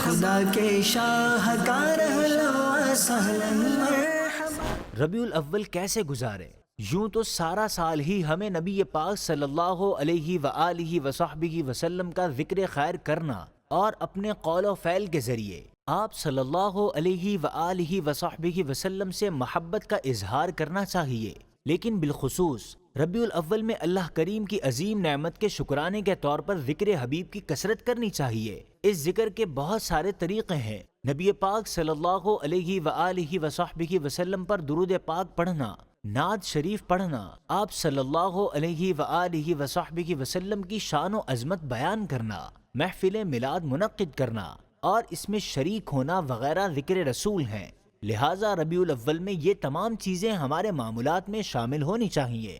خدا کے شاہکار ربیع الاول کیسے گزارے؟ یوں تو سارا سال ہی ہمیں نبی پاک صلی اللہ علیہ وآلہ وصحبہ وسلم کا ذکر خیر کرنا اور اپنے قول و فعل کے ذریعے آپ صلی اللہ علیہ وآلہ وصحبہ وسلم سے محبت کا اظہار کرنا چاہیے، لیکن بالخصوص ربیع الاول میں اللہ کریم کی عظیم نعمت کے شکرانے کے طور پر ذکر حبیب کی کثرت کرنی چاہیے۔ اس ذکر کے بہت سارے طریقے ہیں۔ نبی پاک صلی اللہ علیہ وآلہ وصحبہ وسلم پر درود پاک پڑھنا، نعت شریف پڑھنا، آپ صلی اللہ علیہ وآلہ وصحبہ وسلم کی شان و عظمت بیان کرنا، محفل میلاد منعقد کرنا اور اس میں شریک ہونا وغیرہ ذکر رسول ہیں۔ لہٰذا ربیع الاول میں یہ تمام چیزیں ہمارے معمولات میں شامل ہونی چاہیے۔